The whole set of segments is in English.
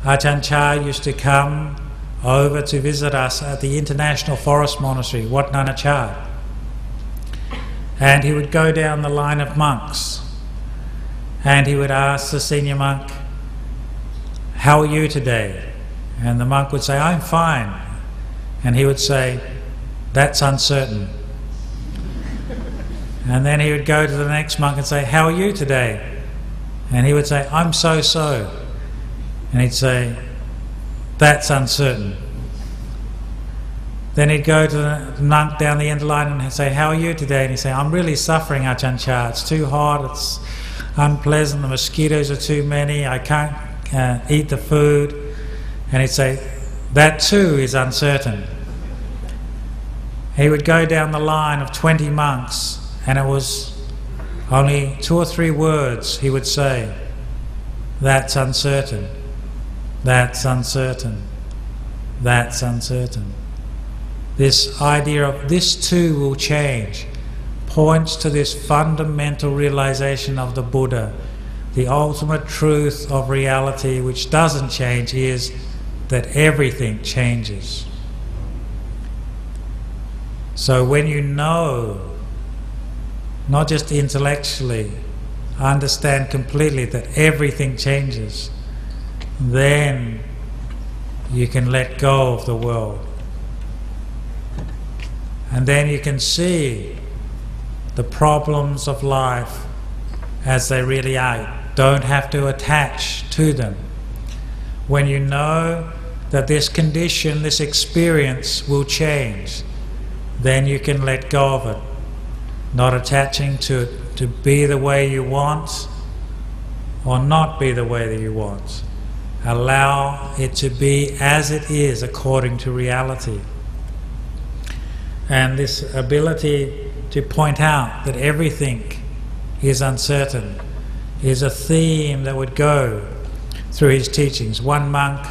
Ajahn Chah used to come over to visit us at the International Forest Monastery, Wat Nana Chah. And he would go down the line of monks and he would ask the senior monk, "How are you today?" And the monk would say, "I'm fine." And he would say, "That's uncertain." And then he would go to the next monk and say, "How are you today?" And he would say, "I'm so-so." And he'd say, "That's uncertain." Then he'd go to the monk down the end of the line and he'd say, "How are you today?" And he'd say, "I'm really suffering, Ajahn Chah. It's too hot, it's unpleasant, the mosquitoes are too many, I can't eat the food." And he'd say, "That too is uncertain." He would go down the line of 20 monks and it was only 2 or 3 words he would say, "That's uncertain, that's uncertain, that's uncertain." This idea of "this too will change" points to this fundamental realization of the Buddha. The ultimate truth of reality, which doesn't change, is that everything changes. So when you know, not just intellectually, understand completely that everything changes, then you can let go of the world. And then you can see the problems of life as they really are. Don't have to attach to them. When you know that this condition, this experience will change, then you can let go of it. Not attaching to it to be the way you want or not be the way that you want. Allow it to be as it is according to reality. And this ability to point out that everything is uncertain is a theme that would go through his teachings. One monk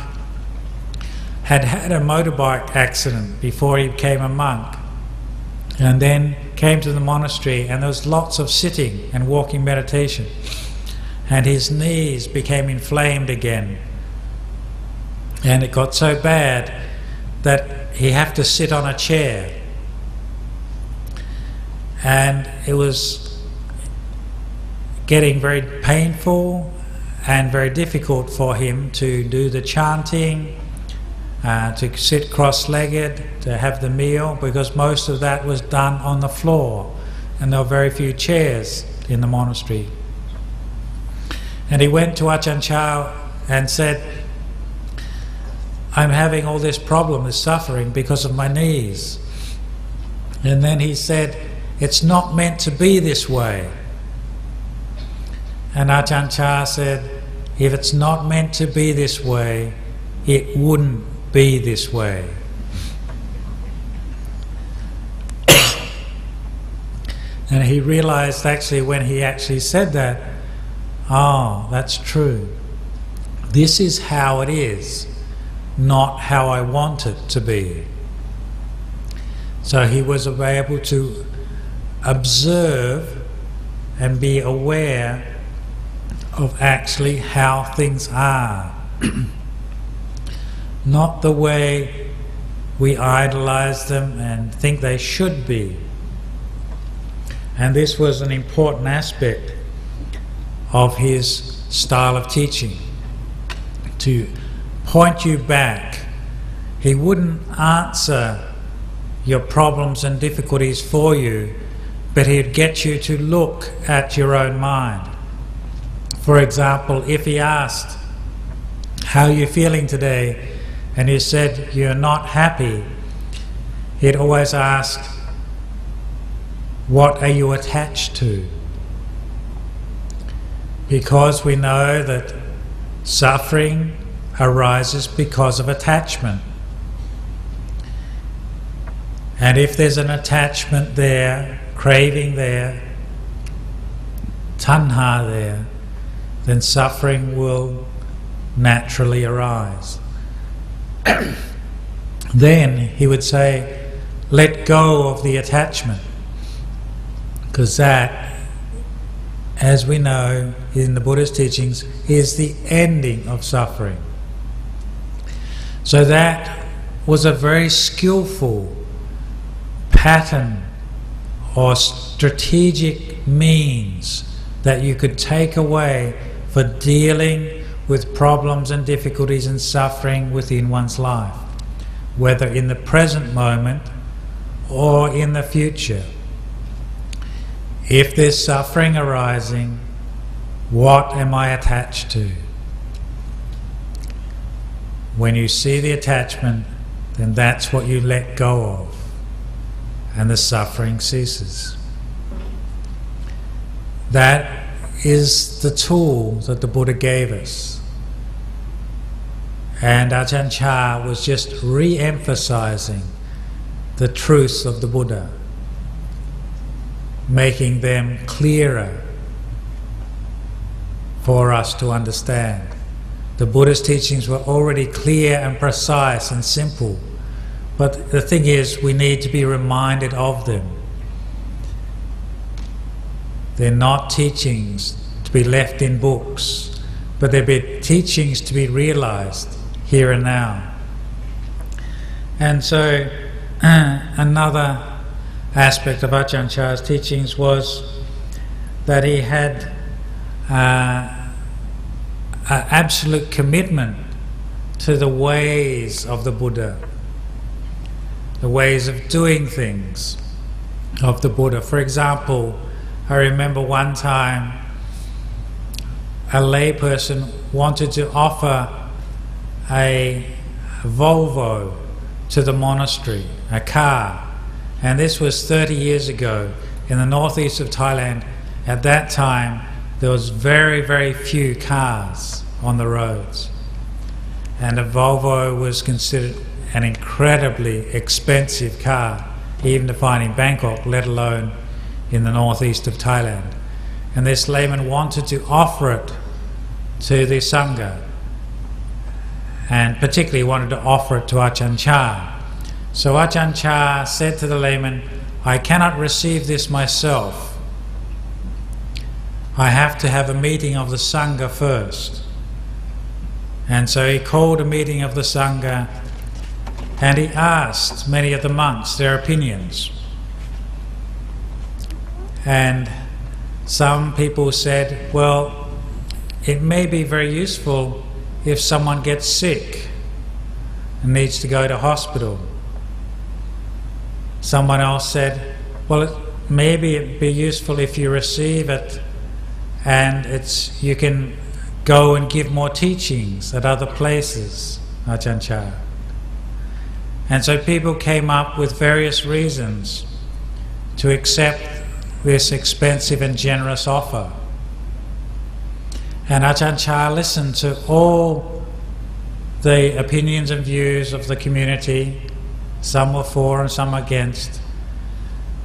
had had a motorbike accident before he became a monk, and then came to the monastery, and there was lots of sitting and walking meditation, and his knees became inflamed again, and it got so bad that he had to sit on a chair, and it was getting very painful and very difficult for him to do the chanting, to sit cross-legged, to have the meal, because most of that was done on the floor and there were very few chairs in the monastery. And he went to Ajahn Chah and said, "I'm having all this problem, this suffering because of my knees." And then he said, "It's not meant to be this way." And Ajahn Chah said, "If it's not meant to be this way, it wouldn't be this way." And he realized actually when he actually said that, oh, that's true. This is how it is, not how I want it to be. So he was able to observe and be aware of actually how things are. Not the way we idolize them and think they should be. And this was an important aspect of his style of teaching, to point you back. He wouldn't answer your problems and difficulties for you, but he'd get you to look at your own mind. For example, if he asked, "How are you feeling today?" and you said you're not happy, he'd always ask, "What are you attached to?" Because we know that suffering arises because of attachment. And if there's an attachment there, craving there, tanha there, then suffering will naturally arise. Then he would say, let go of the attachment, because that, as we know in the Buddha's teachings, is the ending of suffering. So that was a very skillful pattern or strategic means that you could take away for dealing with problems and difficulties and suffering within one's life, whether in the present moment or in the future. If there's suffering arising, what am I attached to? When you see the attachment, then that's what you let go of, and the suffering ceases. That is the tool that the Buddha gave us. And Ajahn Chah was just re-emphasizing the truths of the Buddha, making them clearer for us to understand. The Buddha's teachings were already clear and precise and simple, but the thing is, we need to be reminded of them. They're not teachings to be left in books, but they're teachings to be realized here and now. And so another aspect of Ajahn Chah's teachings was that he had an absolute commitment to the ways of the Buddha, the ways of doing things of the Buddha. For example, I remember one time a layperson wanted to offer a Volvo to the monastery, a car, and this was 30 years ago in the northeast of Thailand. At that time there was very, very few cars on the roads, and a Volvo was considered an incredibly expensive car, even to find in Bangkok, let alone in the northeast of Thailand. And this layman wanted to offer it to the Sangha, and particularly wanted to offer it to Ajahn Chah. So Ajahn Chah said to the layman, I cannot receive this myself. I have to have a meeting of the Sangha first. And so he called a meeting of the Sangha, and he asked many of the monks their opinions. And some people said, well, it may be very useful if someone gets sick and needs to go to hospital. Someone else said, well, maybe it'd be useful if you receive it and you can go and give more teachings at other places, Ajahn Chah. And so people came up with various reasons to accept this expensive and generous offer. And Ajahn Chah listened to all the opinions and views of the community. Some were for and some against.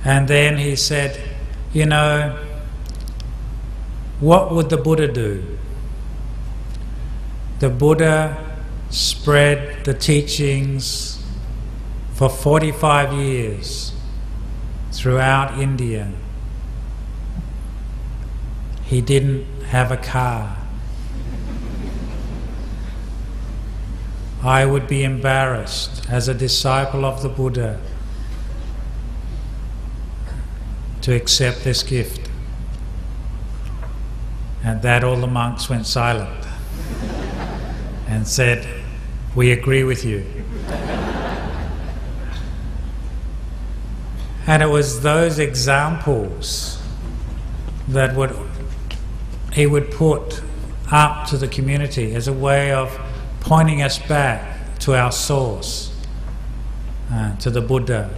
And then he said, you know, what would the Buddha do? The Buddha spread the teachings for 45 years throughout India. He didn't have a car. I would be embarrassed as a disciple of the Buddha to accept this gift. At that, all the monks went silent and said, we agree with you. And it was those examples that he would put up to the community as a way of pointing us back to our source, to the Buddha,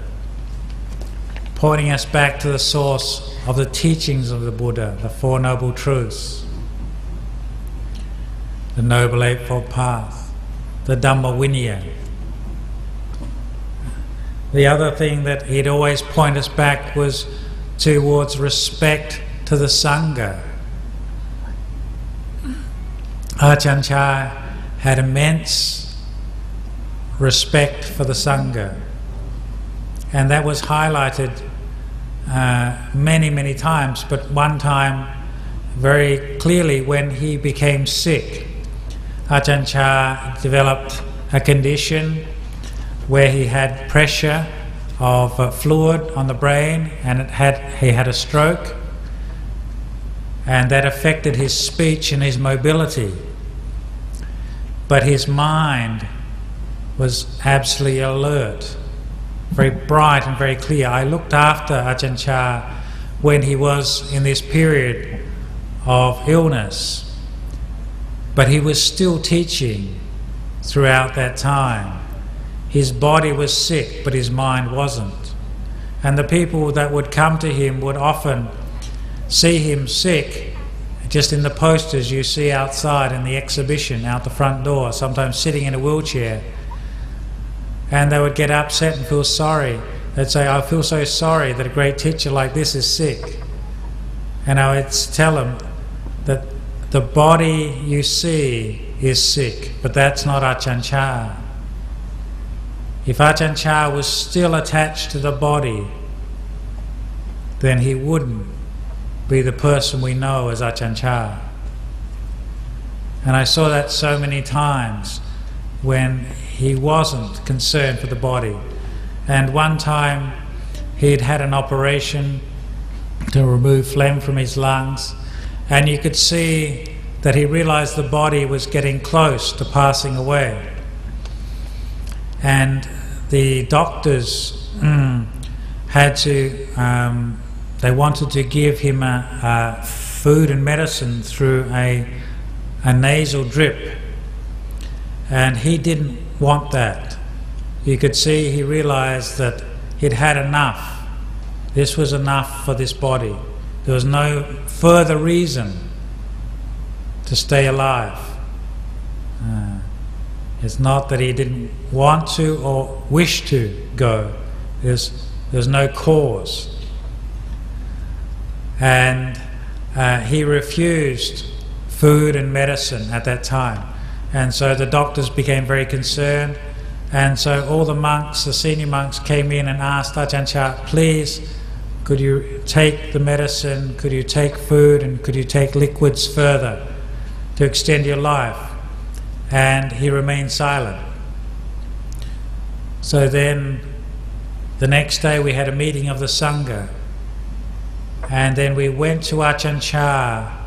pointing us back to the source of the teachings of the Buddha, the Four Noble Truths, the Noble Eightfold Path, the Dhamma Vinaya. The other thing that he'd always point us back was towards respect to the Sangha. Ajahn Chah had immense respect for the Sangha, and that was highlighted many, many times, but one time very clearly when he became sick. Ajahn Chah developed a condition where he had pressure of fluid on the brain, and he had a stroke, and that affected his speech and his mobility. But his mind was absolutely alert, very bright and very clear. I looked after Ajahn Chah when he was in this period of illness, but he was still teaching throughout that time. His body was sick, but his mind wasn't. And the people that would come to him would often see him sick, just in the posters you see outside in the exhibition out the front door, sometimes sitting in a wheelchair. And they would get upset and feel sorry. They'd say, I feel so sorry that a great teacher like this is sick. And I would tell them that the body you see is sick, but that's not Ajahn Chah. If Ajahn Chah was still attached to the body, then he wouldn't be the person we know as Ajahn Chah. And I saw that so many times when he wasn't concerned for the body. And one time he'd had an operation to remove phlegm from his lungs, and you could see that he realized the body was getting close to passing away. And the doctors had to, they wanted to give him a food and medicine through a nasal drip. And he didn't want that. You could see he realized that he'd had enough. This was enough for this body. There was no further reason to stay alive. It's not that he didn't want to or wish to go. There's no cause. And he refused food and medicine at that time. And so the doctors became very concerned. And so all the monks, the senior monks, came in and asked Ajahn Chah, please, could you take the medicine, could you take food, and could you take liquids further to extend your life? And he remained silent. So then the next day we had a meeting of the Sangha, and then we went to Ajahn Chah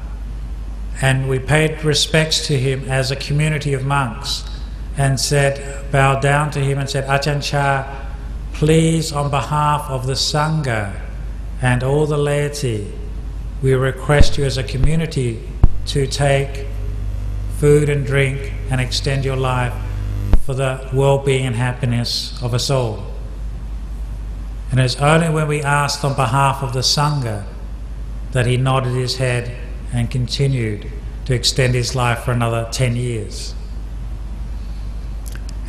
and we paid respects to him as a community of monks and said, bowed down to him and said, Ajahn Chah, please, on behalf of the Sangha and all the laity, we request you as a community to take food and drink and extend your life for the well-being and happiness of us all. And it's only when we asked on behalf of the Sangha that he nodded his head and continued to extend his life for another 10 years.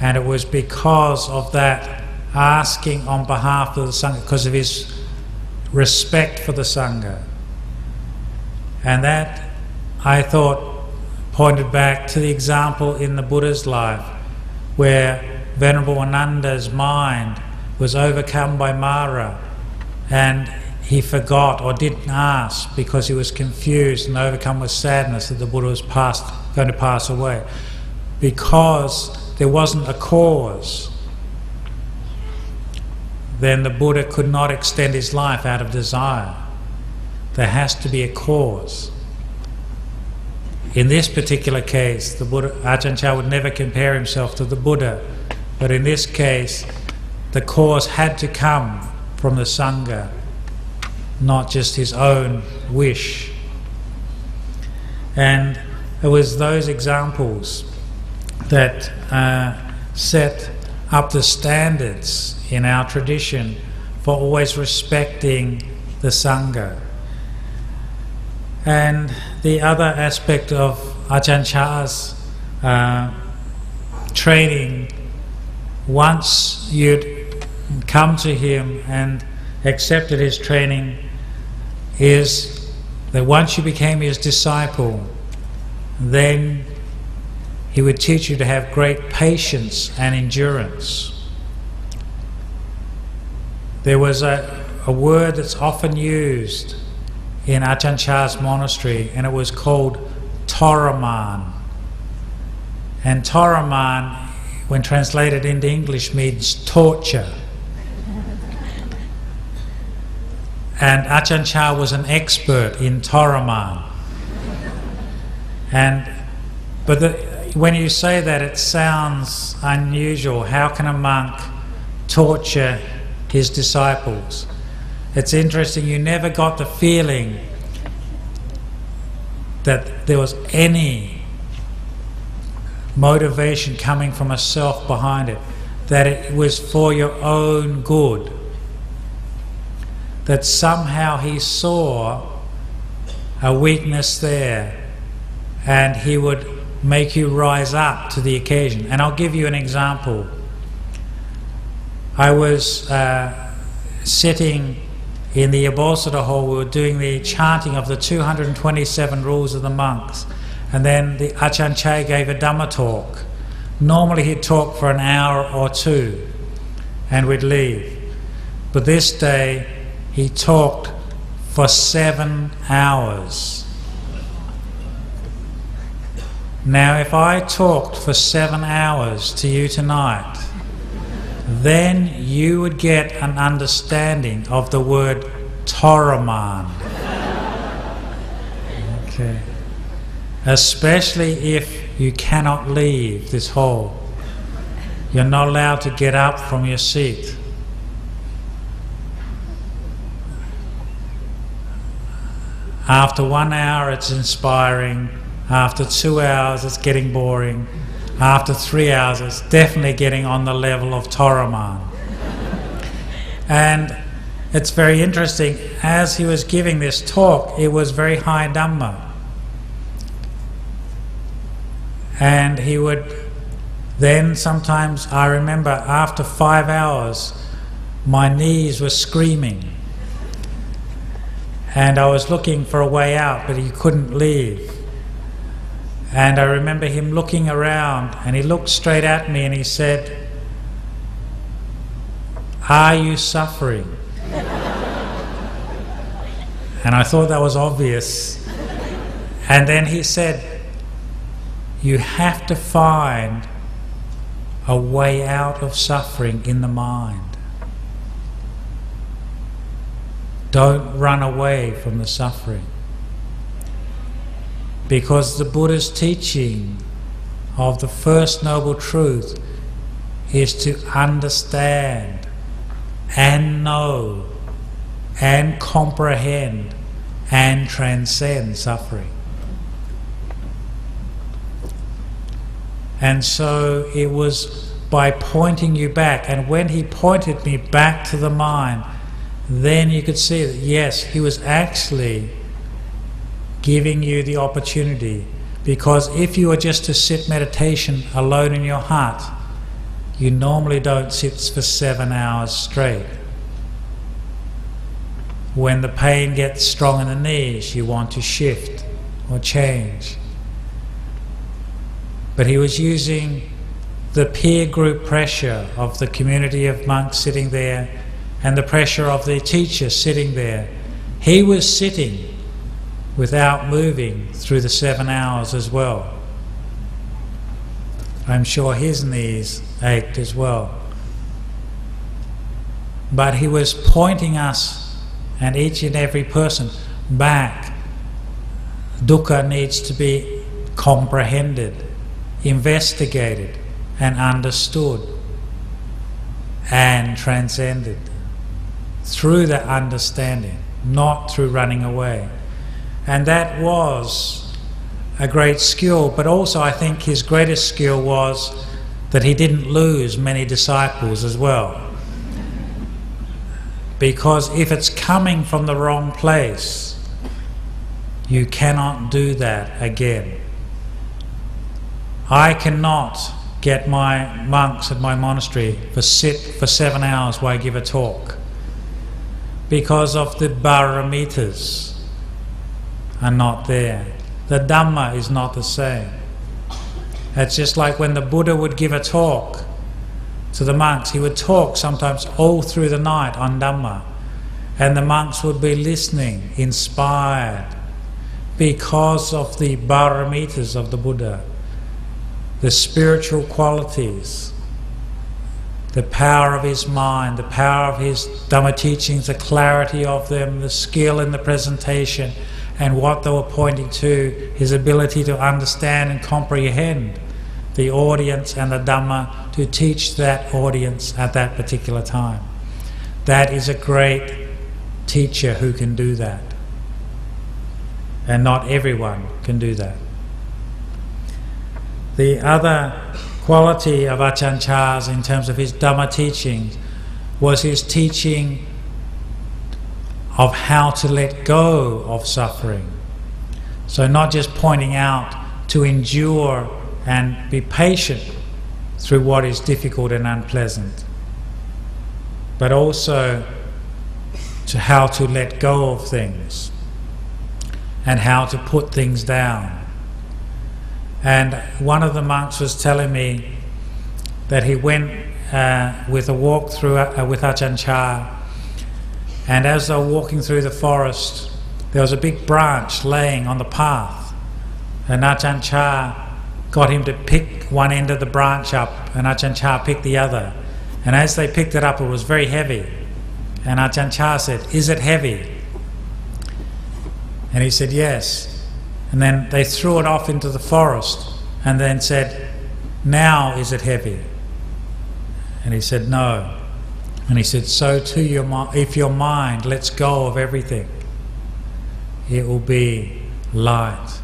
And it was because of that asking on behalf of the Sangha, because of his respect for the Sangha. And that, I thought, pointed back to the example in the Buddha's life where Venerable Ananda's mind was overcome by Mara, and he forgot or didn't ask because he was confused and overcome with sadness that the Buddha was going to pass away, because there wasn't a cause. Then the Buddha could not extend his life out of desire. There has to be a cause. In this particular case, the Buddha, Ajahn Chah would never compare himself to the Buddha, but in this case, the cause had to come from the Sangha, not just his own wish. And it was those examples that set up the standards in our tradition for always respecting the Sangha. And the other aspect of Ajahn Chah's training, once you'd come to him and accepted his training, is that once you became his disciple, then he would teach you to have great patience and endurance. There was a word that's often used in Ajahn Chah's monastery, and it was called Toraman. And Toraman when translated into English, means torture. And Ajahn Chah was an expert in Toraman. But when you say that, it sounds unusual. How can a monk torture his disciples? It's interesting, you never got the feeling that there was any motivation coming from a self behind it, that it was for your own good, that somehow he saw a weakness there and he would make you rise up to the occasion. And I'll give you an example. I was sitting in the Abosada hall. We were doing the chanting of the 227 rules of the monks, and then the Ajahn Chah gave a Dhamma talk. Normally he'd talk for an hour or two and we'd leave, but this day he talked for 7 hours. Now if I talked for 7 hours to you tonight, then you would get an understanding of the word Toraman. Okay. Especially if you cannot leave this hall. You're not allowed to get up from your seat. After 1 hour it's inspiring. After 2 hours it's getting boring. After 3 hours it's definitely getting on the level of Toraman. And it's very interesting, as he was giving this talk, it was very high Dhamma. And he would then sometimes, I remember after 5 hours, my knees were screaming. And I was looking for a way out, but he couldn't leave. And I remember him looking around, and he looked straight at me and he said, "Are you suffering?" And I thought that was obvious. And then he said, "You have to find a way out of suffering in the mind. Don't run away from the suffering." Because the Buddha's teaching of the First Noble Truth is to understand and know and comprehend and transcend suffering. And so it was by pointing you back, and when he pointed me back to the mind, then you could see that yes, he was actually giving you the opportunity. Because if you were just to sit meditation alone in your hut, you normally don't sit for 7 hours straight. When the pain gets strong in the knees, you want to shift or change. But he was using the peer group pressure of the community of monks sitting there and the pressure of the teacher sitting there. He was sitting without moving through the 7 hours as well. I'm sure his knees ached as well. But he was pointing us and each and every person back. Dukkha needs to be comprehended, investigated and understood and transcended through that understanding, not through running away. And that was a great skill, but also I think his greatest skill was that he didn't lose many disciples as well. Because if it's coming from the wrong place, you cannot do that again. I cannot get my monks at my monastery to sit for 7 hours while I give a talk, because of the paramitas are not there. The Dhamma is not the same. It's just like when the Buddha would give a talk to the monks, he would talk sometimes all through the night on Dhamma, and the monks would be listening, inspired, because of the paramitas of the Buddha, the spiritual qualities the power of his mind, the power of his Dhamma teachings, the clarity of them, the skill in the presentation, and what they were pointing to, his ability to understand and comprehend the audience and the Dhamma, to teach that audience at that particular time. That is a great teacher who can do that. And not everyone can do that. The other quality of Ajahn Chah's in terms of his Dhamma teachings was his teaching of how to let go of suffering. So not just pointing out to endure and be patient through what is difficult and unpleasant, but also to how to let go of things and how to put things down. And one of the monks was telling me that he went with a walk through with Ajahn Chah, and as they were walking through the forest, there was a big branch laying on the path, and Ajahn Chah got him to pick one end of the branch up, and Ajahn Chah picked the other. And as they picked it up, it was very heavy. And Ajahn Chah said, "Is it heavy?" And he said, "Yes." And then they threw it off into the forest and then said, "Now is it heavy?" And he said, "No." And he said, "So too, if your mind lets go of everything, it will be light."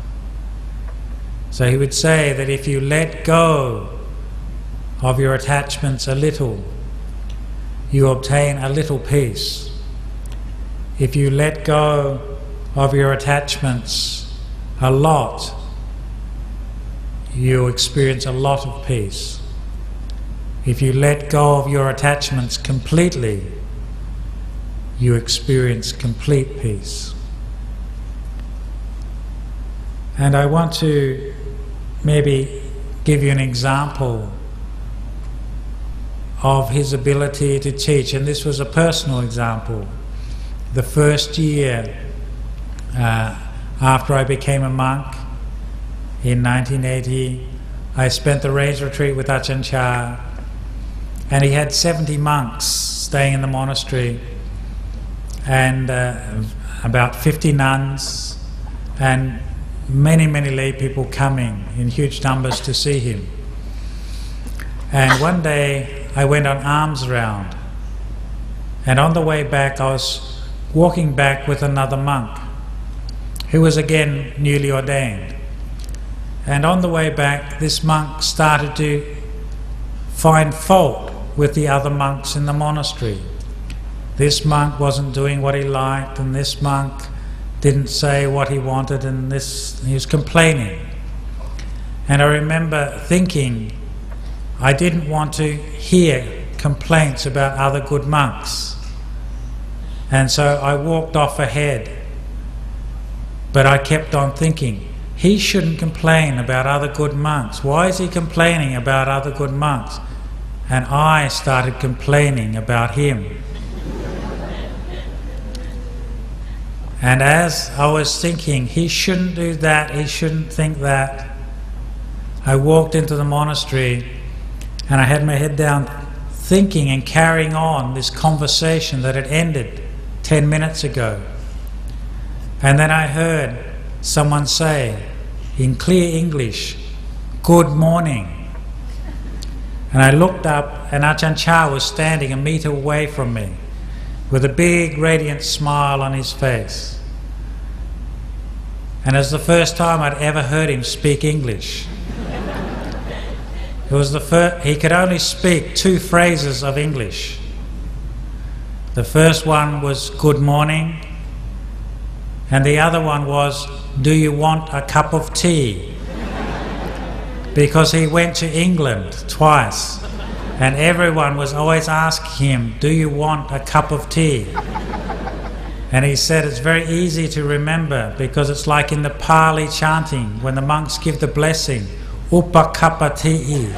So he would say that if you let go of your attachments a little, you obtain a little peace. If you let go of your attachments a lot, you experience a lot of peace. If you let go of your attachments completely, you experience complete peace. And I want to maybe give you an example of his ability to teach, and this was a personal example. The first year after I became a monk in 1980, I spent the rains retreat with Ajahn Chah, and he had 70 monks staying in the monastery, and about 50 nuns, and many lay people coming in huge numbers to see him. And one day I went on alms round, and on the way back I was walking back with another monk who was again newly ordained. And on the way back, this monk started to find fault with the other monks in the monastery. This monk wasn't doing what he liked, and this monk didn't say what he wanted, and he was complaining. And I remember thinking, I didn't want to hear complaints about other good monks. And so I walked off ahead. But I kept on thinking, he shouldn't complain about other good monks. Why is he complaining about other good monks? And I started complaining about him. And as I was thinking, he shouldn't do that, he shouldn't think that, I walked into the monastery and I had my head down thinking and carrying on this conversation that had ended 10 minutes ago. And then I heard someone say in clear English, "Good morning." And I looked up, and Ajahn Chah was standing a metre away from me with a big radiant smile on his face. And it was the first time I'd ever heard him speak English. It was he could only speak 2 phrases of English. The first one was "good morning," and the other one was, "Do you want a cup of tea?" Because he went to England twice, and everyone was always asking him, "Do you want a cup of tea?" And he said it's very easy to remember because it's like in the Pali chanting when the monks give the blessing, "Upakapati."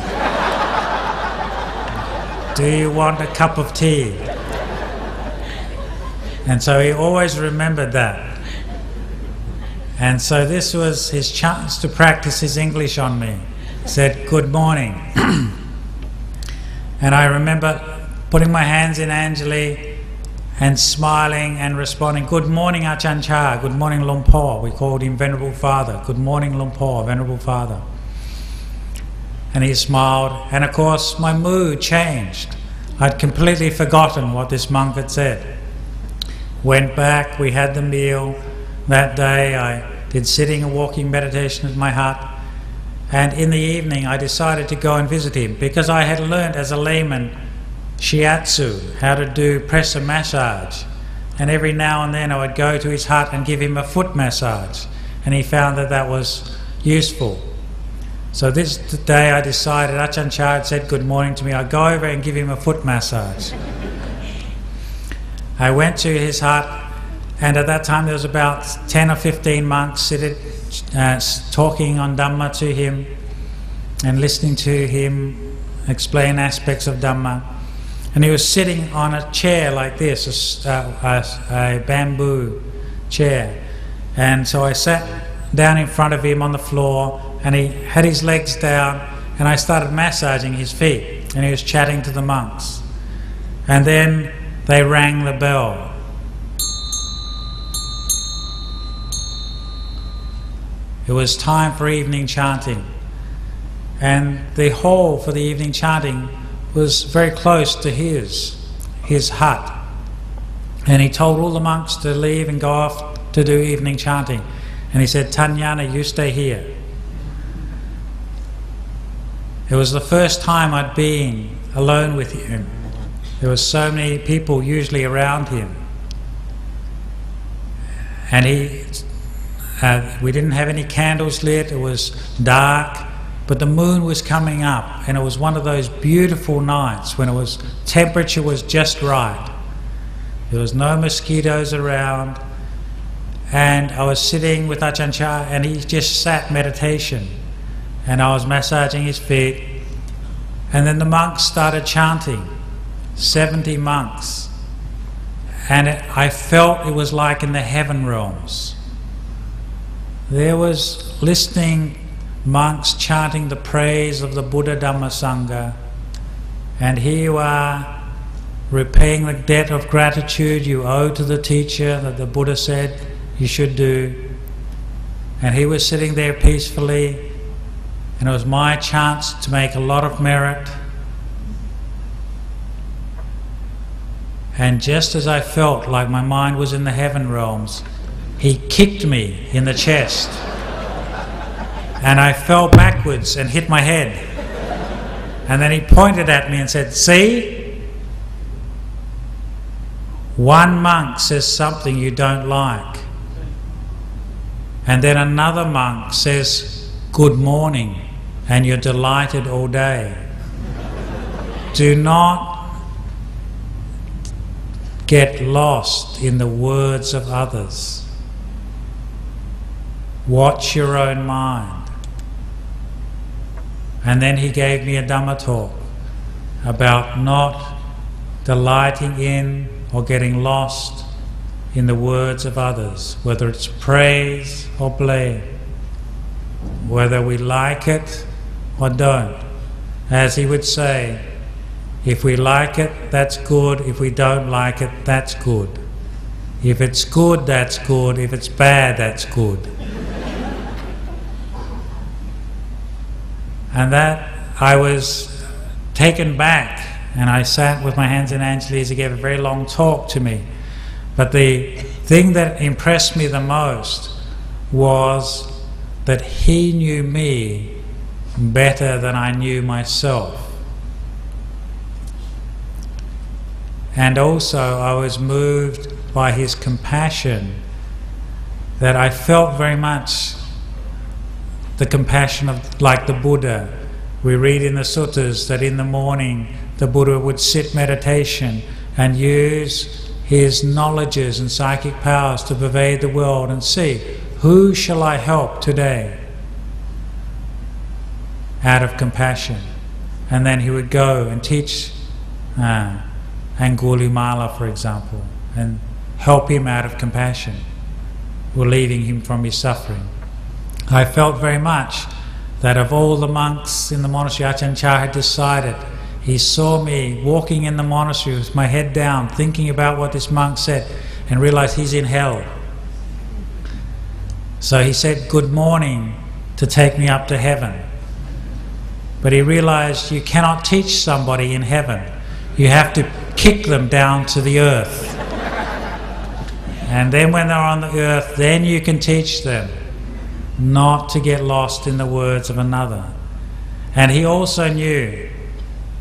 Do you want a cup of tea? And so he always remembered that. And so this was his chance to practice his English on me. He said, "Good morning." And I remember putting my hands in Anjali and smiling and responding, "Good morning, Ajahn Chah, good morning, Lumpur." We called him Venerable Father. "Good morning, Lumpur, Venerable Father." And he smiled, and of course my mood changed. I'd completely forgotten what this monk had said. Went back, we had the meal. That day I did sitting and walking meditation at my hut. And in the evening I decided to go and visit him, because I had learnt as a layman shiatsu, how to do pressure massage. And every now and then I would go to his hut and give him a foot massage. And he found that that was useful. So this day I decided, Ajahn Chah had said good morning to me, I'd go over and give him a foot massage. I went to his hut, and at that time there was about 10 or 15 monks sitting, talking on Dhamma to him and listening to him explain aspects of Dhamma. And he was sitting on a chair like this, a bamboo chair. And so I sat down in front of him on the floor, and he had his legs down, and I started massaging his feet, and he was chatting to the monks. And then they rang the bell. It was time for evening chanting, and the hall for the evening chanting was very close to his hut. And he told all the monks to leave and go off to do evening chanting. And he said, "Tanyana, you stay here." It was the first time I'd been alone with him. There were so many people usually around him. And we didn't have any candles lit, it was dark, but the moon was coming up, and it was one of those beautiful nights when temperature was just right. There was no mosquitoes around, and I was sitting with Ajahn Chah, and he just sat meditation, and I was massaging his feet, and then the monks started chanting, 70 monks, and I felt it was like in the heaven realms. There was listening monks chanting the praise of the Buddha, Dhamma, Sangha, and here you are repaying the debt of gratitude you owe to the teacher that the Buddha said you should do. And he was sitting there peacefully, and it was my chance to make a lot of merit. And just as I felt like my mind was in the heaven realms, he kicked me in the chest, and I fell backwards and hit my head. And then he pointed at me and said, "See? One monk says something you don't like, and then another monk says good morning, and you're delighted all day. Do not get lost in the words of others. Watch your own mind." And then he gave me a Dhamma talk about not delighting in or getting lost in the words of others, whether it's praise or blame, whether we like it or don't. As he would say, if we like it, that's good. If we don't like it, that's good. If it's good, that's good. If it's bad, that's good. And that, I was taken back, and I sat with my hands in Anjali as he gave a very long talk to me. But the thing that impressed me the most was that he knew me better than I knew myself. And also I was moved by his compassion, that I felt very much the compassion of, like the Buddha. We read in the suttas that in the morning the Buddha would sit meditation and use his knowledges and psychic powers to pervade the world and see, who shall I help today? Out of compassion. And then he would go and teach Angulimala, for example, and help him out of compassion, relieving him from his suffering. I felt very much that of all the monks in the monastery, Ajahn Chah had decided he saw me walking in the monastery with my head down, thinking about what this monk said, and realized he's in hell. So he said good morning to take me up to heaven. But he realized you cannot teach somebody in heaven. You have to kick them down to the earth. And then when they're on the earth, then you can teach them not to get lost in the words of another. And he also knew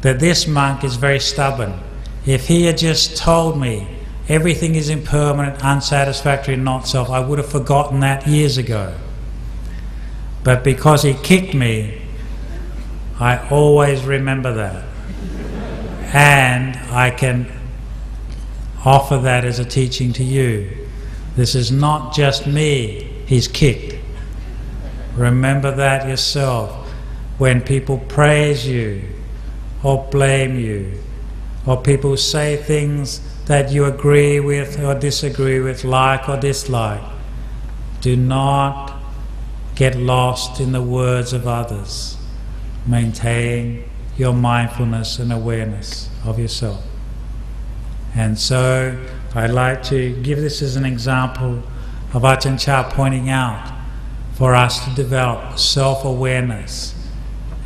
that this monk is very stubborn. If he had just told me everything is impermanent, unsatisfactory, and not self, I would have forgotten that years ago. But because he kicked me, I always remember that. And I can offer that as a teaching to you. This is not just me he's kicked. Remember that yourself. When people praise you, or blame you, or people say things that you agree with or disagree with, like or dislike, do not get lost in the words of others. Maintain your mindfulness and awareness of yourself. And so I'd like to give this as an example of Ajahn Chah pointing out for us to develop self-awareness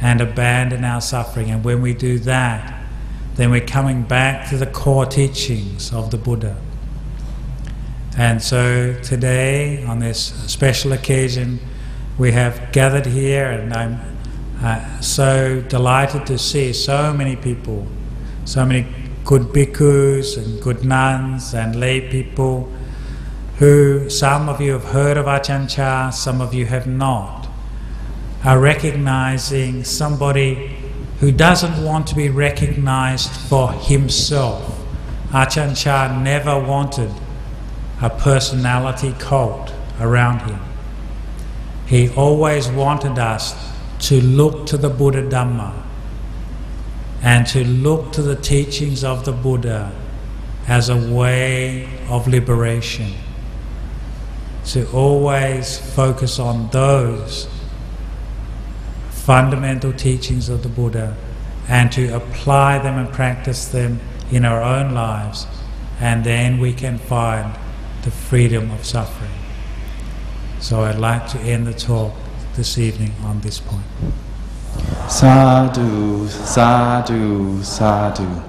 and abandon our suffering. And when we do that, then we're coming back to the core teachings of the Buddha. And so today, on this special occasion, we have gathered here, and I'm so delighted to see so many people, so many good bhikkhus and good nuns and lay people who, some of you have heard of Ajahn Chah, some of you have not, are recognizing somebody who doesn't want to be recognized for himself. Ajahn Chah never wanted a personality cult around him. He always wanted us to look to the Buddha Dhamma and to look to the teachings of the Buddha as a way of liberation. To always focus on those fundamental teachings of the Buddha and to apply them and practice them in our own lives, and then we can find the freedom of suffering. So I'd like to end the talk this evening on this point. Sadhu, sadhu, sadhu.